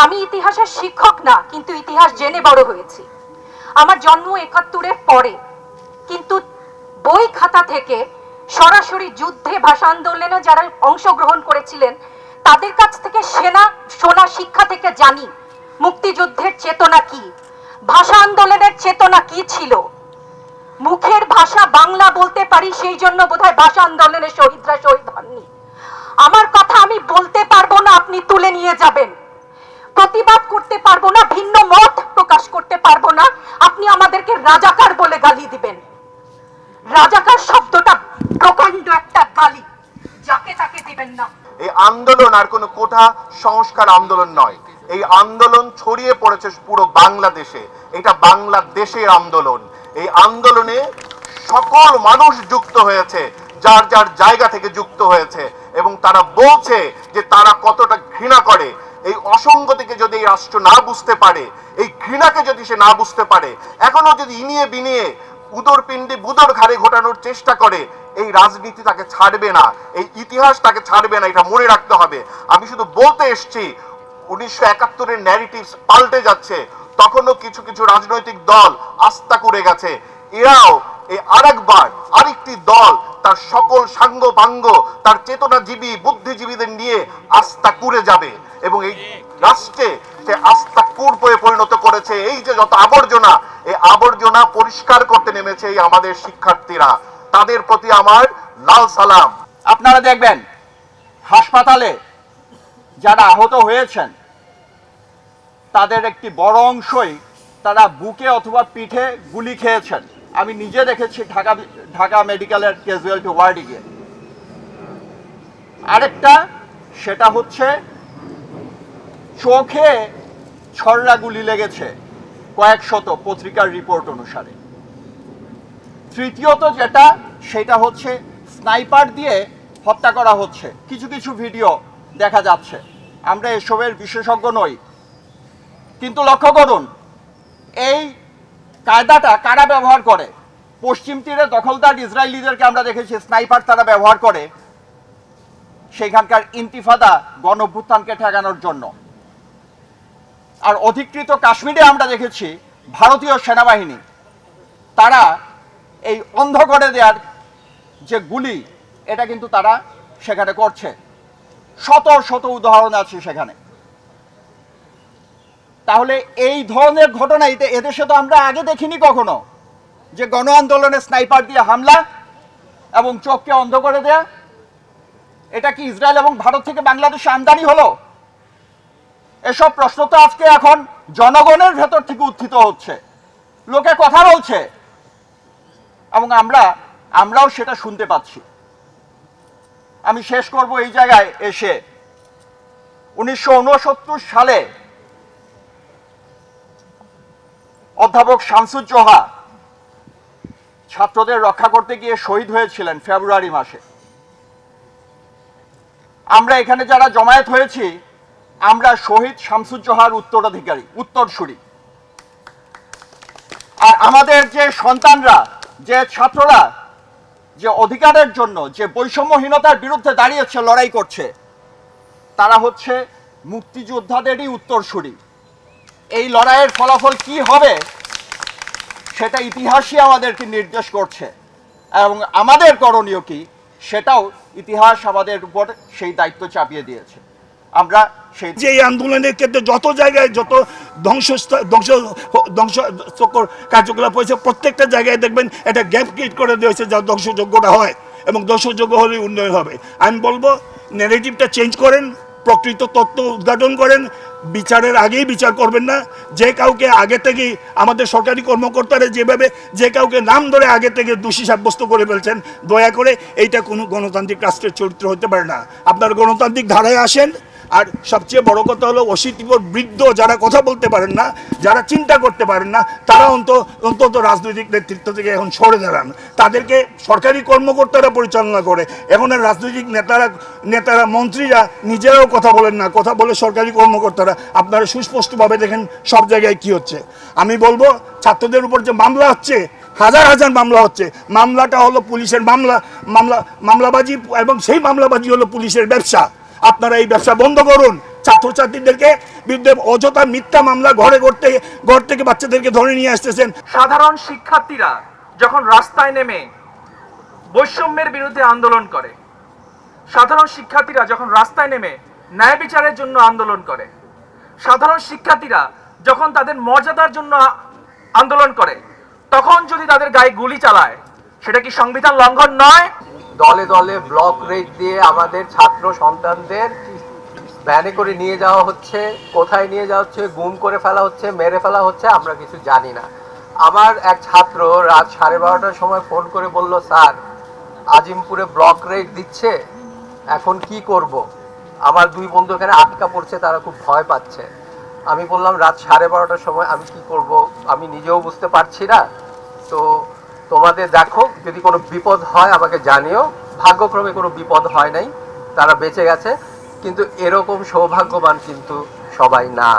আমি ইতিহাসের শিক্ষক না, কিন্তু ইতিহাস জেনে বড় হয়েছি। আমার জন্ম ৭১-এর পরে, কিন্তু বই খাতা থেকে সরাসরি যুদ্ধে ভাষা আন্দোলনে যারা অংশগ্রহণ করেছিলেন তাদের কাছ থেকে শোনা শিক্ষা থেকে জানি মুক্তিযুদ্ধের চেতনা কি, ভাষা আন্দোলনের চেতনা কি ছিল। মুখের ভাষা বাংলা বলতে পারি, সেই জন্য বোধহয় ভাষা আন্দোলনের শহীদরা শহীদ হননি। আমার কথা আমি বলতে পারবো না, আপনি তুলে নিয়ে যাবেন। প্রতিবাদ করতে পারবো না, ভিন্ন মত প্রকাশ করতে পারবো না, আপনি আমাদেরকে রাজাকার বলে গালি দিবেন। রাজাকার শব্দটা প্রকাণ্ড একটা গালি, যাকে তাকে দিবেন না। এই আন্দোলন আর কোনো কোঠা সংস্কার আন্দোলন নয়, এই আন্দোলন ছড়িয়ে পড়েছে পুরো বাংলাদেশে। এটা বাংলাদেশের আন্দোলন। এই আন্দোলনে সকল মানুষ যুক্ত হয়েছে, যার যার জায়গা থেকে যুক্ত হয়েছে, এবং তারা বলছে যে তারা কতটা ঘৃণা করে। এই অসঙ্গতিকে যদি এই রাষ্ট্র না বুঝতে পারে, এই ঘৃণাকে যদি সে না বুঝতে পারে, এখনো যদি ইনিয়ে বিনিয়ে উদর পিণ্ডে বুদর ঘাড়ে ঘোটানোর চেষ্টা করে, এই রাজনীতি তাকে ছাড়বে না, এই ইতিহাস তাকে ছাড়বে না, এটা মনে রাখতে হবে। আমি শুধু বলতে এসছি 1971-এর ন্যারেটিভস পাল্টে যাচ্ছে। তখনও কিছু কিছু রাজনৈতিক দল আস্থা করে গেছে, এরাও এই আরেকটি দল তার সকল সাঙ্গ পাঙ্গ, তার চেতনাজীবী বুদ্ধিজীবীদের নিয়ে আস্থা করে যাবে, এবং এই রাষ্ট্রে সে আস্থা কূপে পরিণত করেছে। এই যে যত আবর্জনা, এই আবর্জনা পরিষ্কার করতে নেমেছে এই আমাদের শিক্ষার্থীরা, তাদের প্রতি আমার লাল সালাম। আপনারা দেখবেন হাসপাতালে যারা আহত হয়েছেন তাদের একটি বড় অংশই তারা বুকে অথবা পিঠে গুলি খেয়েছেন। আমি নিজে দেখেছি ঢাকা মেডিকেলের ক্যাজুয়ালিটি ওয়ার্ডে গিয়ে। আরেকটা সেটা হচ্ছে চোখে ছড়রা গুলি লেগেছে কয়েক শত, পত্রিকার রিপোর্ট অনুসারে। তৃতীয়ত যেটা, সেটা হচ্ছে স্নাইপার দিয়ে হত্যা করা হচ্ছে, কিছু কিছু ভিডিও দেখা যাচ্ছে। আমরা এসবের বিশেষজ্ঞ নই, কিন্তু লক্ষ্য করুন এই কায়দাটা কারা ব্যবহার করে। পশ্চিম তীরে দখলদার ইসরায়েলিদেরকে আমরা দেখেছি স্নাইপার তারা ব্যবহার করে সেখানকার ইন্তিফাদা গণ অভ্যুত্থানকে ঠেকানোর জন্য। আর অধিকৃত কাশ্মীরে আমরা দেখেছি ভারতীয় সেনাবাহিনী তারা এই অন্ধ করে দেওয়ার যে গুলি, এটা কিন্তু তারা সেখানে করছে। শত শত উদাহরণ আছে সেখানে। তাহলে এই ধরনের ঘটনা এদেশে তো আমরা আগে দেখিনি কখনো, যে গণ আন্দোলনে স্নাইপার দিয়ে হামলা এবং চোখকে অন্ধ করে দেয়া। এটা কি ইসরায়েল এবং ভারত থেকে বাংলাদেশে আমদানি হলো? এসব প্রশ্ন তো আজকে এখন জনগণের ভেতর থেকে উত্থিত হচ্ছে, লোকে কথা বলছে, এবং আমরাও সেটা শুনতে পাচ্ছি। আমি শেষ করব এই জায়গায় এসে, 1969 সালে অধ্যাপক শামসুজ্জোহা ছাত্রদের রক্ষা করতে গিয়ে শহীদ হয়েছিলেন ফেব্রুয়ারি মাসে। আমরা এখানে যারা জমায়েত হয়েছি, আমরা শহীদ শামসুজ্জোহার উত্তরসূরি। আর আমাদের যে সন্তানরা, যে ছাত্ররা যে অধিকারের জন্য, যে বৈষম্যহীনতার বিরুদ্ধে দাঁড়িয়েছে, লড়াই করছে, তারা হচ্ছে মুক্তিযোদ্ধাদেরই উত্তরসূরি। এই লড়াইয়ের ফলাফল কি হবে সেটা ইতিহাসই আমাদেরকে নির্দেশ করছে, এবং আমাদের করণীয় কি সেটাও ইতিহাস আমাদের উপর সেই দায়িত্ব চাপিয়ে দিয়েছে। আমরা যে এই আন্দোলনের ক্ষেত্রে যত জায়গায় যত ধ্বংসকর কার্যকলাপ হয়েছে, প্রত্যেকটা জায়গায় দেখবেন একটা গ্যাপ ক্রিয়েট করে দেওয়া হয়েছে যা ধ্বংসযোগ্যটা হয়, এবং ধ্বংসযোগ্য হলে উন্নয়ন হবে। আমি বলবো ন্যারেটিভটা চেঞ্জ করেন, প্রকৃত তত্ত্ব উদ্ঘাটন করেন, বিচারের আগেই বিচার করবেন না। যে কাউকে আগে থেকেই আমাদের সরকারি কর্মকর্তারা যেভাবে যে কাউকে নাম ধরে আগে থেকে দোষী সাব্যস্ত করে ফেলছেন, দয়া করে এইটা কোনো গণতান্ত্রিক রাষ্ট্রের চরিত্র হতে পারে না। আপনার গণতান্ত্রিক ধারায় আসেন। আর সবচেয়ে বড় কথা হলো, অশীতিপর বৃদ্ধ যারা কথা বলতে পারেন না, যারা চিন্তা করতে পারেন না, তারা অন্তত রাজনৈতিক নেতৃত্ব থেকে এখন সরে দাঁড়ান। তাদেরকে সরকারি কর্মকর্তারা পরিচালনা করে। এখন আর রাজনৈতিক নেতারা মন্ত্রীরা নিজেরাও কথা বলেন না, কথা বলে সরকারি কর্মকর্তারা। আপনারা সুস্পষ্টভাবে দেখেন সব জায়গায় কি হচ্ছে। আমি বলবো ছাত্রদের উপর যে মামলা হচ্ছে, হাজার হাজার মামলা হচ্ছে, মামলাটা হলো পুলিশের মামলাবাজি, এবং সেই মামলাবাজি হলো পুলিশের ব্যবসা। আপনারা এই ব্যবসা বন্ধ করুন। ছাত্রছাত্রীদেরকে বিরুদ্ধে অযথা মিথ্যা মামলা ঘর থেকে বাচ্চাদেরকে ধরে নিয়ে আসতেছেন। সাধারণ শিক্ষার্থীরা যখন রাস্তায় নেমে বৈষম্যের বিরুদ্ধে আন্দোলন করে, সাধারণ শিক্ষার্থীরা যখন রাস্তায় নেমে ন্যায় বিচারের জন্য আন্দোলন করে, সাধারণ শিক্ষার্থীরা যখন তাদের মর্যাদার জন্য আন্দোলন করে, তখন যদি তাদের গায়ে গুলি চালায়, সেটা কি সংবিধান লঙ্ঘন নয়? দলে দলে ব্লক রেট দিয়ে আমাদের ছাত্র সন্তানদের ভ্যানে করে নিয়ে যাওয়া হচ্ছে, কোথায় নিয়ে যাওয়া হচ্ছে, গুম করে ফেলা হচ্ছে, মেরে ফেলা হচ্ছে, আমরা কিছু জানি না। আমার এক ছাত্র রাত 12:30টার সময় ফোন করে বলল, স্যার আজিমপুরে ব্লক রেট দিচ্ছে, এখন কি করব? আমার 2 বন্ধু এখানে আটকা পড়ছে, তারা খুব ভয় পাচ্ছে। আমি বললাম রাত 12:30টার সময় আমি কি করব, আমি নিজেও বুঝতে পারছি না। তো তোমাদের দেখো, যদি কোনো বিপদ হয় আমাকে জানিও। ভাগ্যক্রমে কোনো বিপদ হয় নাই, তারা বেঁচে গেছে, কিন্তু এরকম সৌভাগ্যবান কিন্তু সবাই না।